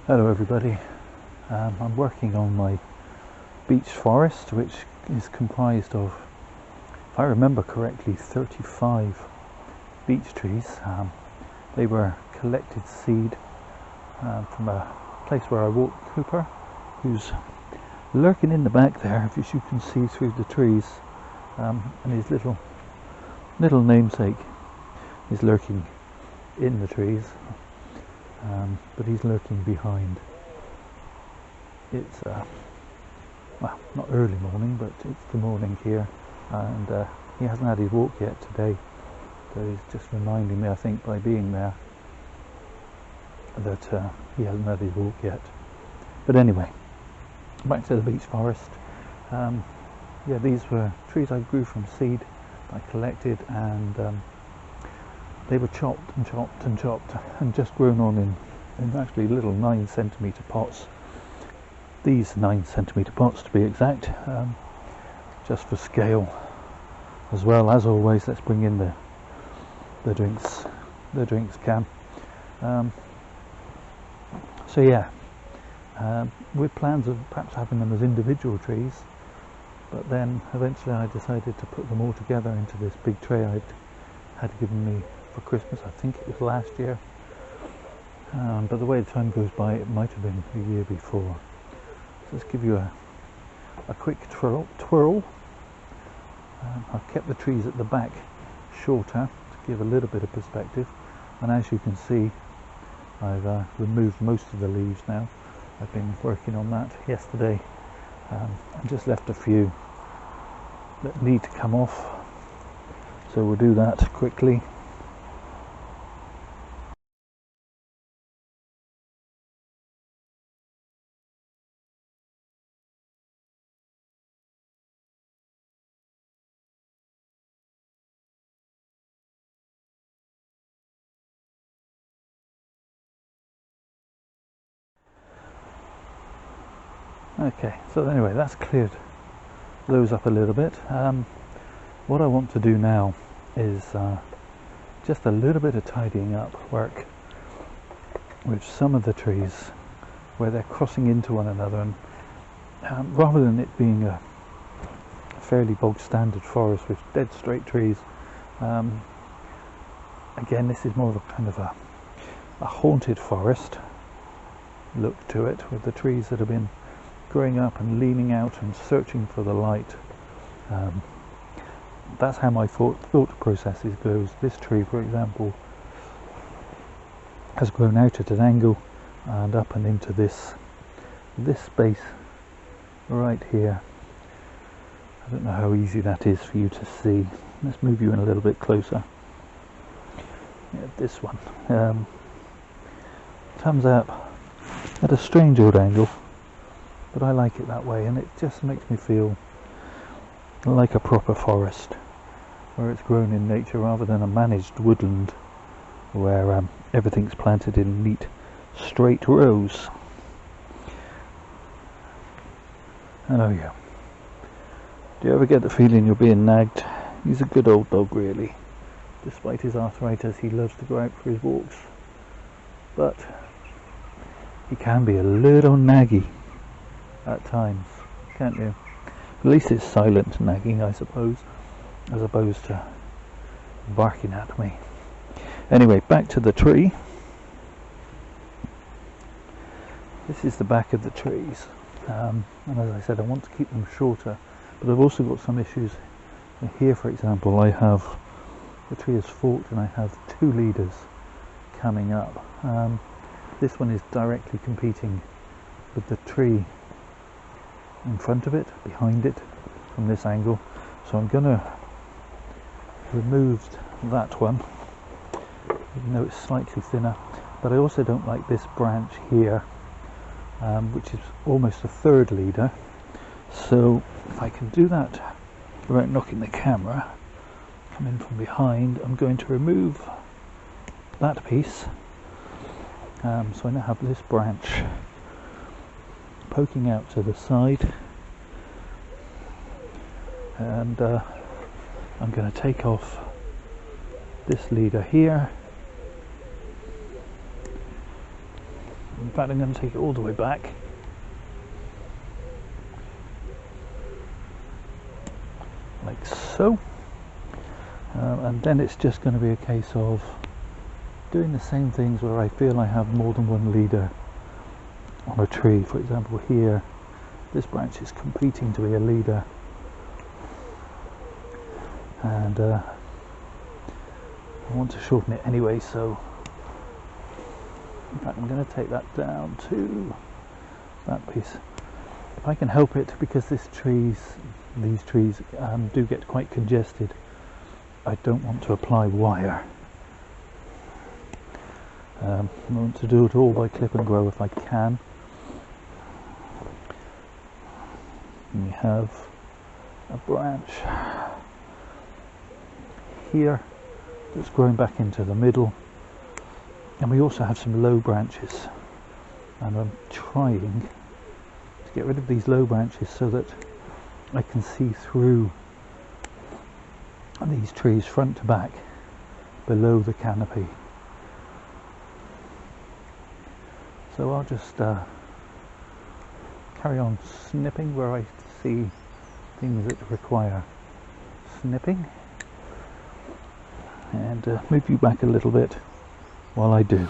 Hello everybody. I'm working on my beech forest, which is comprised of, if I remember correctly, 35 beech trees. They were collected seed from a place where I walk Cooper, who's lurking in the back there, as you can see through the trees, and his little namesake is lurking in the trees. But he's lurking behind. It's well, not early morning, but it's the morning here, and he hasn't had his walk yet today. So he's just reminding me, I think, by being there, that he hasn't had his walk yet. But anyway, back to the beech forest. Yeah, these were trees I grew from seed. I collected, and they were chopped and chopped and chopped and just grown on in actually little 9cm pots. These 9cm pots to be exact, just for scale as well. As always, let's bring in the drinks can. So yeah, with plans of perhaps having them as individual trees, but then eventually I decided to put them all together into this big tray I'd had given me for Christmas. I think it was last year, but the way the time goes by, it might have been the year before. So let's give you a quick twirl. I've kept the trees at the back shorter to give a little bit of perspective, and as you can see, I've removed most of the leaves now. I've been working on that yesterday, and just left a few that need to come off, so we'll do that quickly. Okay, so anyway, that's cleared those up a little bit. What I want to do now is just a little bit of tidying up work with some of the trees where they're crossing into one another, and rather than it being a fairly bog standard forest with dead straight trees, again, this is more of a kind of a haunted forest look to it, with the trees that have been growing up and leaning out and searching for the light. That's how my thought processes goes. This tree, for example, has grown out at an angle and up and into this space right here. I don't know how easy that is for you to see. Let's move you in a little bit closer. Yeah, this one comes up at a strange old angle, but I like it that way, and it just makes me feel like a proper forest where it's grown in nature, rather than a managed woodland where everything's planted in neat straight rows. And oh yeah, do you ever get the feeling you're being nagged? He's a good old dog, really. Despite his arthritis, he loves to go out for his walks, but he can be a little naggy at times, can't you? At least it's silent nagging, I suppose, as opposed to barking at me. Anyway, back to the tree. This is the back of the trees, and as I said, I want to keep them shorter, but I've also got some issues. Here, for example, I have the tree is forked and I have two leaders coming up. This one is directly competing with the tree in front of it, behind it, from this angle, so I'm going to remove that one, even though it's slightly thinner. But I also don't like this branch here, which is almost a third leader. So if I can do that without knocking the camera, come in from behind, I'm going to remove that piece. So I now have this branch poking out to the side, and I'm going to take off this leader here, fact, I'm going to take it all the way back. Like so. And then it's just going to be a case of doing the same things where I feel I have more than one leader on a tree. For example, here, this branch is competing to be a leader. And I want to shorten it anyway, so in fact I'm going to take that down to that piece if I can help it, because these trees do get quite congested. I don't want to apply wire. I want to do it all by clip and grow if I can. And we have a branch here that's growing back into the middle, and we also have some low branches, and I'm trying to get rid of these low branches so that I can see through these trees front to back below the canopy. So I'll just carry on snipping where I see things that require snipping, and move you back a little bit while I do.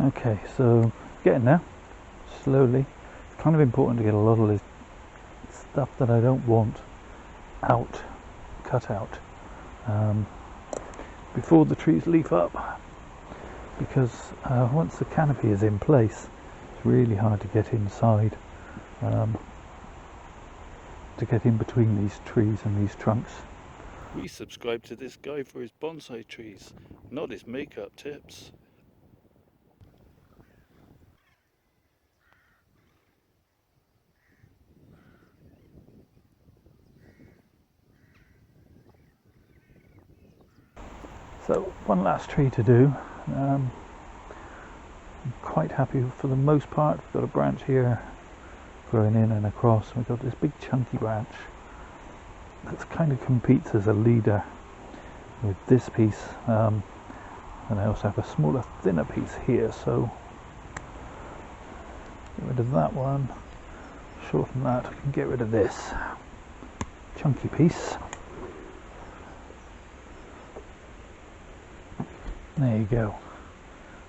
Okay, so getting there, slowly. It's kind of important to get a lot of this stuff that I don't want out, cut out, before the trees leaf up, because once the canopy is in place, it's really hard to get inside, to get in between these trees and these trunks. We subscribe to this guy for his bonsai trees, not his makeup tips. So one last tree to do. I'm quite happy for the most part. We've got a branch here growing in and across. We've got this big chunky branch that kind of competes as a leader with this piece, and I also have a smaller, thinner piece here. So get rid of that one, shorten that, I can get rid of this chunky piece. There you go.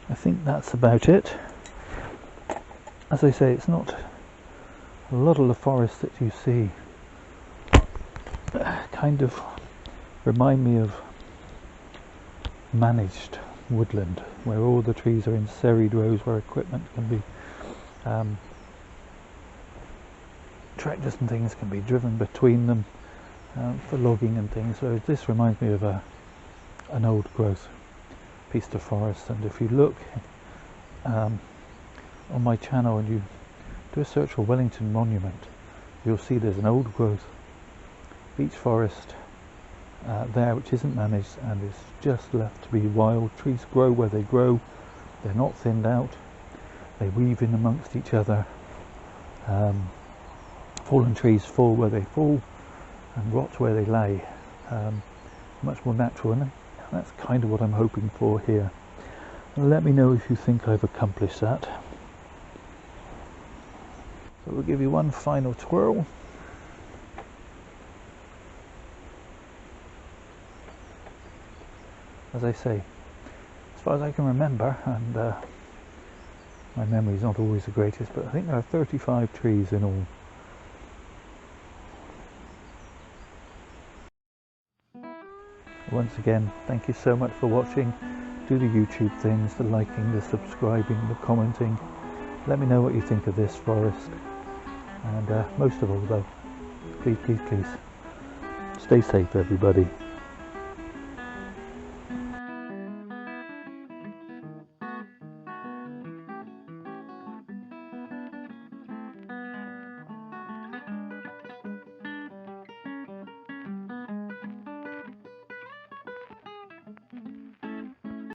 I think that's about it. As I say, it's not a lot of the forest that you see kind of remind me of managed woodland, where all the trees are in serried rows, where equipment can be tractors and things can be driven between them for logging and things. So this reminds me of an old growth piece to forest. And if you look on my channel and you do a search for Wellington Monument, you'll see there's an old growth beech forest there which isn't managed, and it's just left to be wild. Trees grow where they grow, they're not thinned out, they weave in amongst each other. Fallen trees fall where they fall and rot where they lay. Much more natural, and that's kind of what I'm hoping for here. Let me know if you think I've accomplished that. So we'll give you one final twirl. As I say, as far as I can remember, and my memory's not always the greatest, but I think there are 35 trees in all. Once again, thank you so much for watching. Do the YouTube things, the liking, the subscribing, the commenting. Let me know what you think of this forest. And most of all though, please, please, please, stay safe everybody.